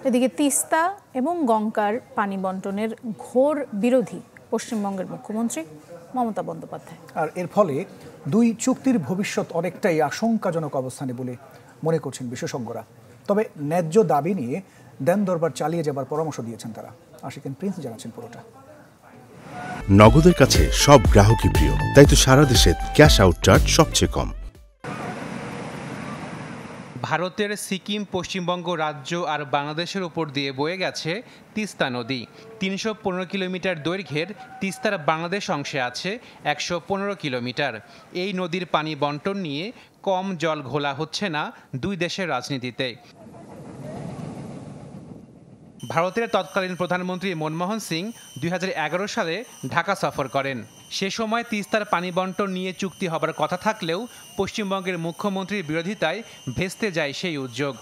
এদিকে তিস্তা এবং গঙ্গার পানি বন্টনের ঘোর বিরোধী পশ্চিমবঙ্গের মুখ্যমন্ত্রী মমতা বন্দ্যোপাধ্যায়। আর এর ফলে দুই চুক্তির ভবিষ্যৎ অনেকটাই আশঙ্কাজনক অবস্থানে বলে মনে করছেন বিশেষজ্ঞরা। তবে ন্যায্য দাবি নিয়ে দেন দরবার চালিয়ে যাবার পরামর্শ দিয়েছেন তারা। আশিকেন প্রিন্স জানাচ্ছেন পুরোটা। নগদের কাছে সব গ্রাহকই প্রিয়, তাই তো সারা দেশে ক্যাশ আউট চার্জ সবচেয়ে কম। ভারতের সিকিম, পশ্চিমবঙ্গ রাজ্য আর বাংলাদেশের উপর দিয়ে বয়ে গেছে তিস্তা নদী। ৩১৫ কিলোমিটার দৈর্ঘ্যের তিস্তার বাংলাদেশ অংশে আছে ১১৫ কিলোমিটার। এই নদীর পানি বন্টন নিয়ে কম জল ঘোলা হচ্ছে না দুই দেশের রাজনীতিতে। ভারতের তৎকালীন প্রধানমন্ত্রী মনমোহন সিং ২০১১ সালে ঢাকা সফর করেন। সে সময় তিস্তার পানি বন্টন নিয়ে চুক্তি হবার কথা থাকলেও পশ্চিমবঙ্গের মুখ্যমন্ত্রীর বিরোধিতায় ভেস্তে যায় সেই উদ্যোগ।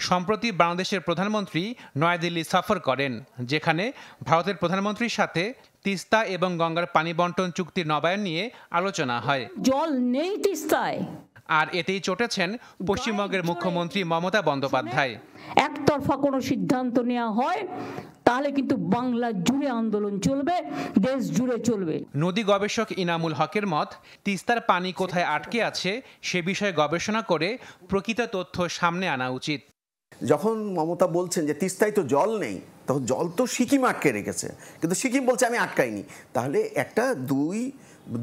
সম্প্রতি বাংলাদেশের প্রধানমন্ত্রী নয়াদিল্লি সফর করেন, যেখানে ভারতের প্রধানমন্ত্রীর সাথে তিস্তা এবং গঙ্গার পানি বন্টন চুক্তির নবায়ন নিয়ে আলোচনা হয়। জল নেই তিস্তায়, আর এতেই চটেছেন পশ্চিমবঙ্গের মুখ্যমন্ত্রী মমতা বন্দ্যোপাধ্যায়। একতরফা কোনো সিদ্ধান্ত নেওয়া হয় তাহলে কিন্তু বাংলা জুড়ে আন্দোলন চলবে, দেশ জুড়ে চলবে। নদী গবেষক ইনামুল হকের মত, তিস্তার পানি কোথায় আটকে আছে সে বিষয়ে গবেষণা করে প্রকৃত তথ্য সামনে আনা উচিত। যখন মমতা বলছেন যে তিস্তায় তো জল নেই, তখন জল তো সিকিম আটকে রেখেছে, কিন্তু সিকিম বলছে আমি আটকাইনি। তাহলে একটা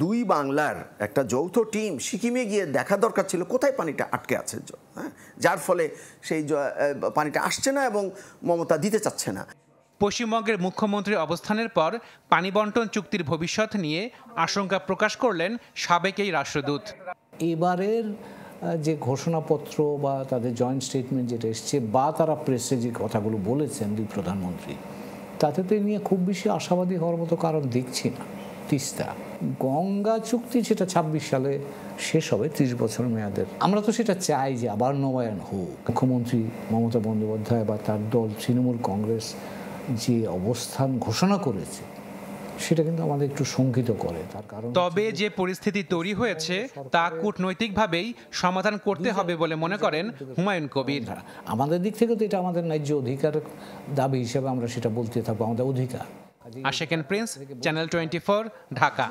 দুই বাংলার একটা যৌথ টিম সিকিমে গিয়ে দেখা দরকার ছিল কোথায় পানিটা আটকে আছে, হ্যাঁ, যার ফলে সেই পানিটা আসছে না এবং মমতা দিতে চাচ্ছে না। পশ্চিমবঙ্গের মুখ্যমন্ত্রীর অবস্থানের পর পানি বন্টন চুক্তির ভবিষ্যৎ নিয়ে আশঙ্কা প্রকাশ করলেন সাবেক এই রাষ্ট্রদূত। এবারের যে ঘোষণাপত্র বা তাদের জয়েন্ট স্টেটমেন্ট যেটা এসছে বা তারা প্রেসে যে কথাগুলো বলেছেন দুই প্রধানমন্ত্রী, তাতে তো নিয়ে খুব বেশি আশাবাদী হওয়ার মতো কারণ দেখছি না। তিস্তা গঙ্গা চুক্তি সেটা ২৬ সালে শেষ হবে, ৩০ বছর মেয়াদের। আমরা তো সেটা চাই যে আবার নবায়ন হোক। মুখ্যমন্ত্রী মমতা বন্দ্যোপাধ্যায় বা তার দল তৃণমূল কংগ্রেস যে অবস্থান ঘোষণা করেছে সেটা কিন্তু আমাদের একটু শঙ্কিত করে। তার কারণ তবে যে পরিস্থিতি তৈরি হয়েছে তা কূটনৈতিকভাবেই সমাধান করতে হবে বলে মনে করেন হুমায়ুন কবির। আমাদের দিক থেকে তো এটা আমাদের ন্যায্য অধিকার দাবি হিসেবে আমরা সেটা বলতে থাকবো, আমাদের অধিকার। আশিকেন প্রিন্স, চ্যানেল 24, ঢাকা।